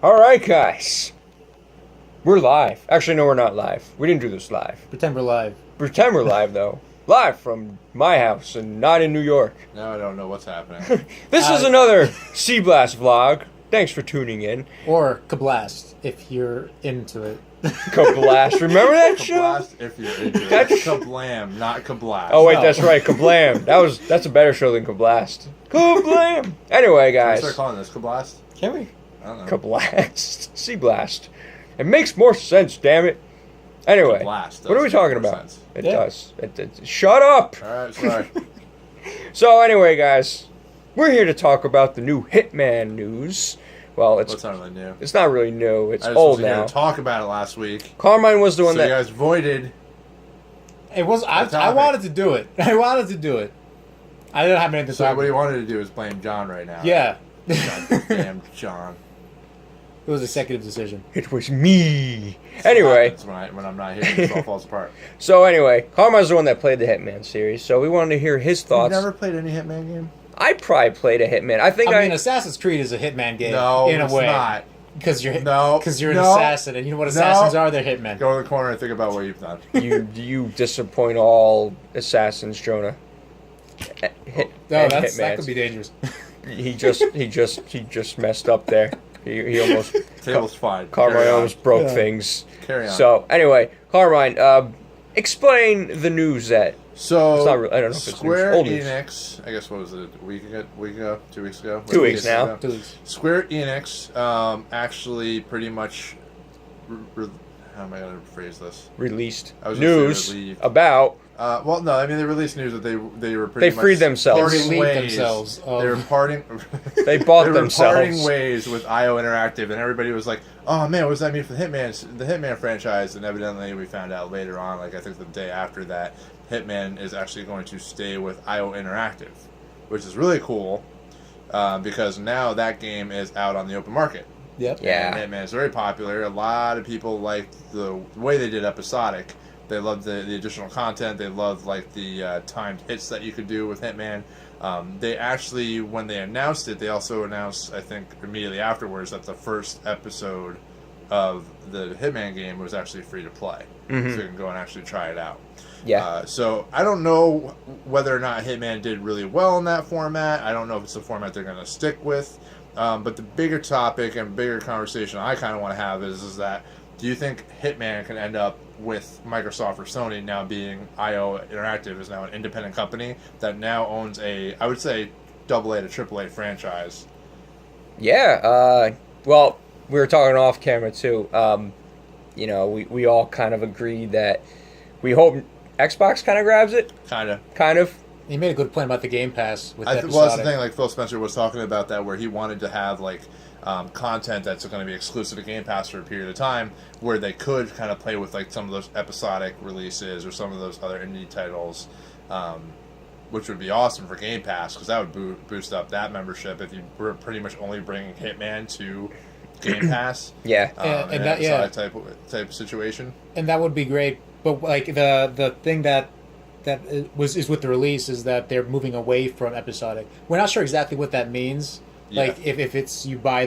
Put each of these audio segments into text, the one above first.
Alright, guys. We're live. Actually, no, we're not live. We didn't do this live. Pretend we're live. Pretend we're live, though. Live from my house and not in New York. Now I don't know what's happening. This is another Cblastvlog. Thanks for tuning in. Or Cblast, if you're into it. Cblast. Remember that show? Cblast if you're into it. That's Kablam, not Cblast. Oh, wait, No. that's right. Kablam. That's a better show than Cblast. Kablam. Anyway, Can we guys. start calling this Cblast? Can we? I don't know. Cblast. Cblast. It makes more sense, damn it. Anyway, Cblast what are we does talking make more about? sense. It Yeah. does. Shut up. Alright, sorry. So anyway, guys, we're here to talk about the new Hitman news. Well, What's not really new? it's not really new. It's I just old wasn't here now. to talk about it last week. Carmine was the one So that... you guys voided. It was. I wanted to do it. I wanted to do it. I didn't have anything to So talk what you about. wanted to do is blame John right now. Yeah. God damn John. It was an executive decision. It was me. That's what Anyway, happens when I'm not here, it all falls apart. so anyway, Carmine's the one that played the Hitman series, so we wanted to hear his You've thoughts. never played any Hitman game? I probably played a Hitman. I think I mean, Assassin's Creed is a Hitman game No, in a it's way. not. Because you're No. an No. assassin, and you know what assassins are? They're hitmen. Go to the corner and think about what you've done. you disappoint all assassins, Jonah. That could be dangerous. He just messed up there. He almost... Table's fine. Carmine Carry on. almost broke Yeah. things. Carry on. So anyway, Carmine, explain the news that So, It's not real- I don't know if it's Square news. Old news. Enix, I guess what was it, a week ago, 2 weeks ago? 2 weeks now. 2 weeks. Square Enix actually pretty much, how am I going to phrase this? released I was gonna say news relieved. about Well, no, I mean they released news that they were pretty They much freed themselves. parting They relieved ways. themselves of- They were parting. they bought they were themselves. parting ways with IO Interactive, and everybody was like, "Oh man, what does that mean for the Hitman franchise?" And evidently, we found out later on, like I think the day after that, Hitman is actually going to stay with IO Interactive, which is really cool because now that game is out on the open market. Yep. Yeah. And Hitman is very popular. A lot of people like the way they did episodic. They loved the additional content. They loved like the timed hits that you could do with Hitman. They actually, when they announced it, they also announced, I think, immediately afterwards that the first episode of the Hitman game was actually free to play. Mhm. So you can go and actually try it out. Yeah. So I don't know whether or not Hitman did really well in that format. I don't know if it's the format they're going to stick with. But the bigger topic and bigger conversation I kind of want to have is that do you think Hitman can end up with Microsoft or Sony now being IO Interactive is now an independent company that now owns I would say AA to AAA franchise? Yeah. Well, we were talking off camera too. We all kind of agreed that we hope Xbox kind of grabs it. Kind of. Kind of. You made a good point about the Game Pass with Well, that's episodic. the thing. Like Phil Spencer was talking about that, where he wanted to have like content that's going to be exclusive to Game Pass for a period of time, where they could kind of play with like some of those episodic releases or some of those other indie titles, which would be awesome for Game Pass because that would boost up that membership if you were pretty much only bringing Hitman to Game Pass. Yeah. And an that- yeah. episodic type situation. And that would be great. But like the thing that is with the release is that they're moving away from episodic. We're not sure exactly what that means. Yeah. Like if it's you buy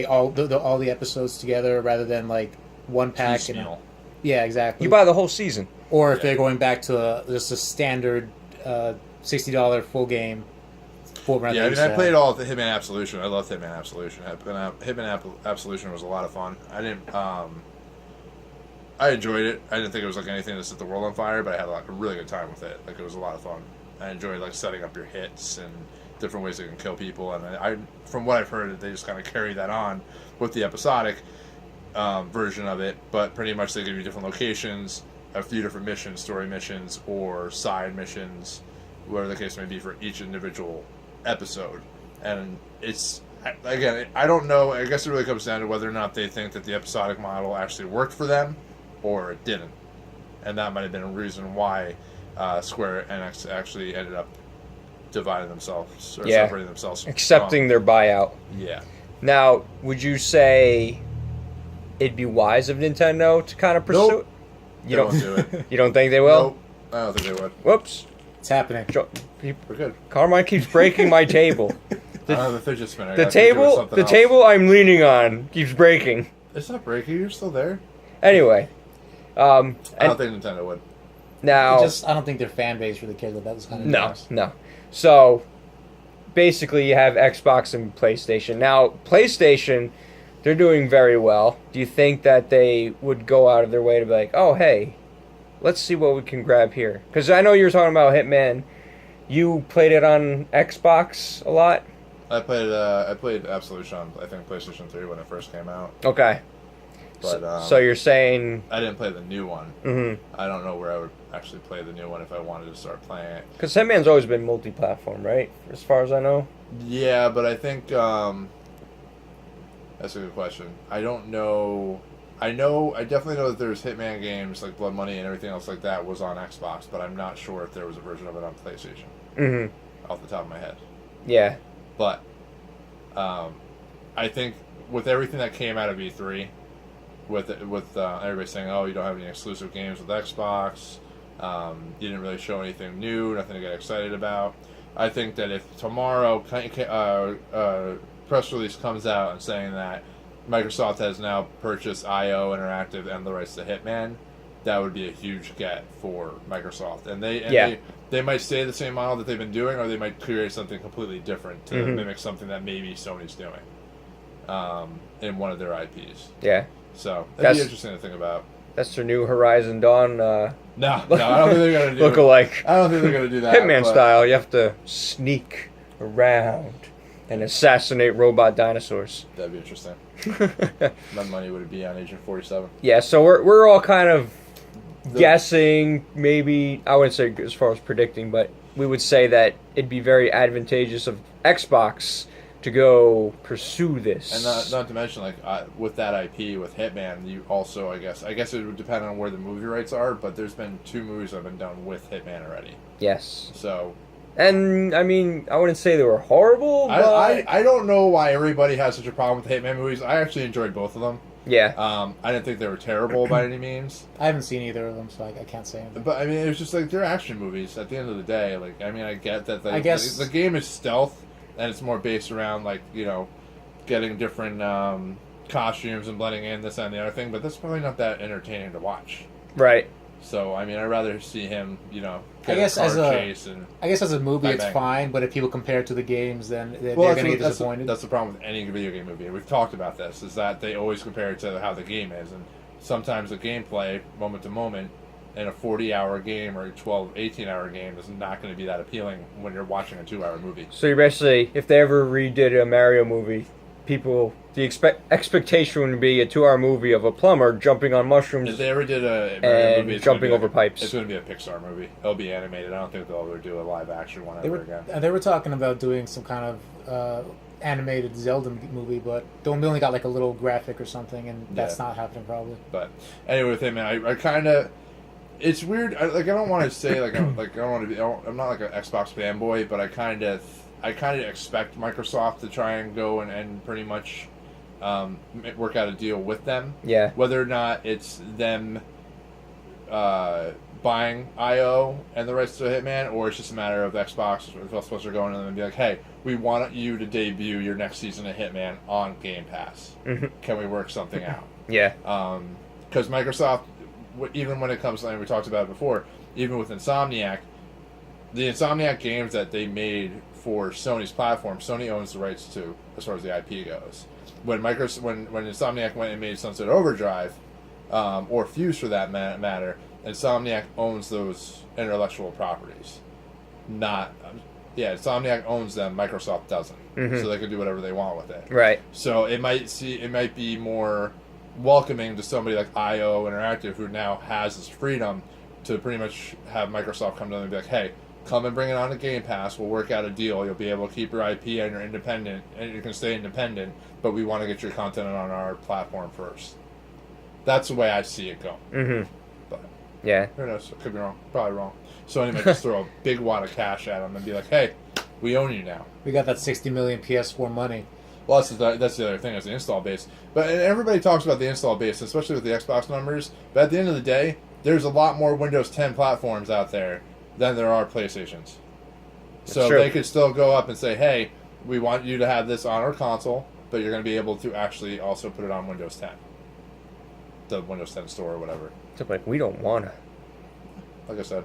all the episodes together rather than like one pack. Piecemeal. Yeah, exactly. You buy the whole season. Or if Yeah. they're going back to just a standard $60 full game. Full run. Yeah, I that mean, used I to played have. all of the Hitman Absolution. I loved Hitman Absolution. Hitman Absolution was a lot of fun. I enjoyed it. I didn't think it was like anything that set the world on fire, but I had like a really good time with it. Like it was a lot of fun. I enjoyed like setting up your hits and different ways you can kill people. And I from what I've heard, they just kind of carry that on with the episodic version of it. But pretty much they give you different locations, a few different missions, story missions, or side missions, whatever the case may be for each individual episode. And it's again, I don't know. I guess it really comes down to whether or not they think that the episodic model actually worked for them, or it didn't, and that might have been a reason why Square Enix actually ended up dividing themselves or separating themselves, Accepting their buyout. Yeah. Now, would you say it'd be wise of Nintendo to kind of pursue Nope. it? They won't do it. You don't think they will? Nope. I don't think they would. Whoops. It's happening. We're good. Carmine keeps breaking my table. I don't have a fidget spinner. I The gotta think of table, something the else. table I'm leaning on keeps breaking. It's not breaking. You're still there. Anyway, I and don't think Nintendo would. now I don't think their fan base really cares about that. Was kind of no. So basically, you have Xbox and PlayStation. Now, PlayStation, they're doing very well. Do you think that they would go out of their way to be like, oh, hey, let's see what we can grab here? Because I know you were talking about Hitman. You played it on Xbox a lot? I played Absolution on, I think, PlayStation 3 when it first came out. Okay. But So you're saying... I didn't play the new one. Mm-hmm. I don't know where I would actually play the new one if I wanted to start playing it. Because Hitman's always been multi-platform, right? As far as I know. Yeah, but I think that's a good question. I don't know. I definitely know that there's Hitman games like Blood Money and everything else like that was on Xbox, but I'm not sure if there was a version of it on PlayStation. Mm-hmm. Off the top of my head. Yeah. But I think with everything that came out of E3, with everybody saying, "Oh, you don't have any exclusive games with Xbox," you didn't really show anything new, nothing to get excited about. I think that if tomorrow press release comes out and saying that Microsoft has now purchased IO Interactive and the rights to Hitman, that would be a huge get for Microsoft. And they might stay the same model that they've been doing, or they might create something completely different to mimic something that maybe Sony's doing in one of their IPs. Yeah. So that'd be interesting to think about. That's their new Horizon Dawn. No, I don't think they're gonna do look-alike. I don't think they're gonna do that. Hitman style. You have to sneak around and assassinate robot dinosaurs. That'd be interesting. My money would be on Agent 47. Yeah, so we're all kind of guessing. Maybe I wouldn't say as far as predicting, but we would say that it'd be very advantageous of Xbox to go pursue this. And not to mention, like with that IP with Hitman, you also I guess it would depend on where the movie rights are. But there's been 2 movies that have been done with Hitman already. Yes. So. And I mean, I wouldn't say they were horrible. But... I don't know why everybody has such a problem with the Hitman movies. I actually enjoyed both of them. Yeah. I didn't think they were terrible by any means. I haven't seen either of them, so I can't say anything. But I mean, it was just like they're action movies. At the end of the day, like I mean, I get that. The game is stealth, and it's more based around like getting different costumes and blending in this and the other thing. But that's probably not that entertaining to watch. Right. So I mean, I'd rather see him, I guess as a movie, bang, it's bang. fine. But if people compare it to the games, then they're going to get disappointed. That's the problem with any video game movie. And we've talked about this. Is that they always compare it to how the game is, and sometimes the gameplay, moment to moment, in a 40-hour game or a 12, 18-hour game is not going to be that appealing when you're watching a 2-hour movie. So you basically, if they ever redid a Mario movie, the expectation would be a 2-hour movie of a plumber jumping on mushrooms. If they ever did a Mario movie, jumping over pipes. It's going to be a Pixar movie. It'll be animated. I don't think they'll ever do a live action one ever again. They were talking about doing some kind of animated Zelda movie, but they only got like a little graphic or something, and that's not happening probably. But anyway, with him, I kind of. It's weird. I don't want to say I don't want to be. I'm not like an Xbox fanboy, but I kind of expect Microsoft to try and go and pretty much work out a deal with them. Yeah. Whether or not it's them buying IO and the rights to Hitman, or it's just a matter of Xbox or supposed to go in and be like, hey, we want you to debut your next season of Hitman on Game Pass. Can we work something out? Yeah. Because Microsoft, even when it comes to, and we talked about it before, even with Insomniac, the Insomniac games that they made for Sony's platform, Sony owns the rights to, as far as the IP goes. When Insomniac went and made Sunset Overdrive, or Fuse for that matter, Insomniac owns those intellectual properties. Insomniac owns them. Microsoft doesn't, so they can do whatever they want with it. Right. So it might be more welcoming to somebody like IO Interactive, who now has this freedom to pretty much have Microsoft come to them and be like, hey, come and bring it on to Game Pass. We'll work out a deal. You'll be able to keep your IP and you're independent, and you can stay independent, but we want to get your content on our platform first. That's the way I see it going. But yeah, who knows? I could be wrong. Probably wrong. Sony might just throw a big wad of cash at them and be like, hey, we own you now. We got that 60 million PS4 money. Well, that's the other thing, is the install base. But everybody talks about the install base, especially with the Xbox numbers. But at the end of the day, there's a lot more Windows 10 platforms out there than there are PlayStations. So they could still go up and say, hey, we want you to have this on our console, but you're going to be able to actually also put it on Windows 10. The Windows 10 store or whatever. It's like, we don't want to. Like I said,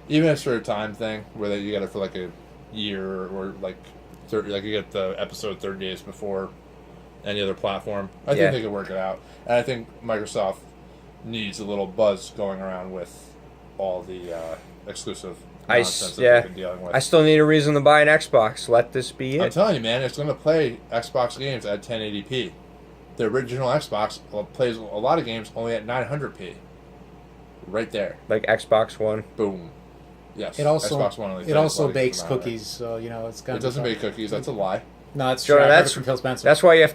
even if it's for a time thing, where you get it for like a year or like 30, like you get the episode 30 days before any other platform, I think they could work it out. And I think Microsoft needs a little buzz going around with all the exclusive nonsense that they've been dealing with. I still need a reason to buy an Xbox. Let this be it. I'm telling you, man, it's going to play Xbox games at 1080p. The original Xbox plays a lot of games only at 900p. Right there. Like Xbox One. Boom. Yes. It also Xbox One only it also bakes cookies, so you know it's gonna. It doesn't bake cookies. That's a lie. No, it's Jonah, true. I heard it from Phil Spencer.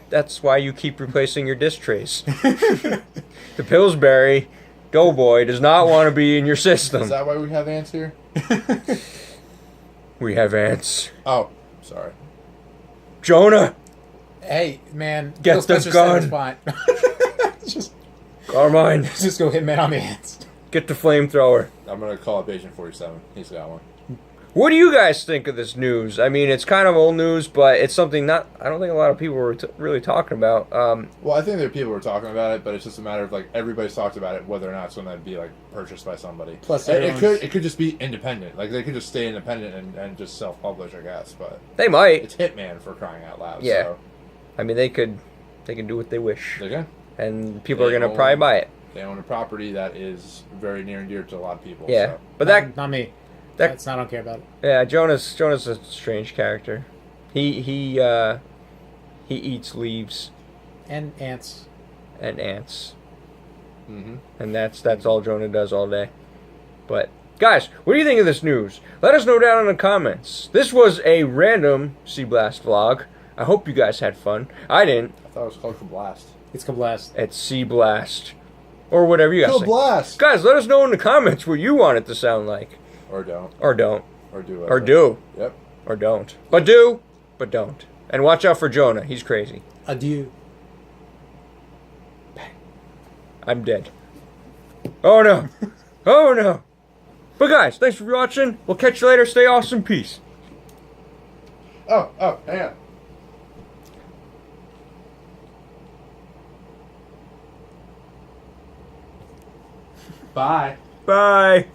That's why you keep replacing your disc trays. The Pillsbury Doughboy does not want to be in your system. Is that why we have ants here? We have ants. Oh, sorry. Jonah, Hey, man, Get Phil Spencer the gun. said it's fine. Carmine, Just go hit man on the ants. get the flamethrower. I'm going to call up Agent 47. He's got one. What do you guys think of this news? I mean, it's kind of old news, but it's something I don't think a lot of people were really talking about. Well, I think there are people who are talking about it, but it's just a matter of like everybody's talked about it, whether or not it's going to be like purchased by somebody. Plus, it could just be independent. Like they could just stay independent and just self-publish, I guess. But they might. it's Hitman, for crying out loud. Yeah. So I mean, they can do what they wish, they can. and people are going to probably buy it. They own a property that is very near and dear to a lot of people. Yeah, So. but not me. That's I don't care about it. Yeah, Jonah's a strange character. He eats leaves And ants. and ants, Mm-hmm. and that's all Jonah does all day. But guys, what do you think of this news? Let us know down in the comments. This was a random Cblast I hope you guys had fun. I didn't. I thought it was called Cblast. It's Cblastvlog. It's Cblast or whatever you guys think. Cblast. Guys, let us know in the comments what you want it to sound like, Or don't. or don't, Or do. or do, Yep. or don't, but do, but don't. And watch out for Jonah. He's crazy. Adieu. I'm dead. Oh no. Oh no. But guys, thanks for watching. We'll catch you later. Stay awesome. Peace. Oh, hang on. Bye. Bye.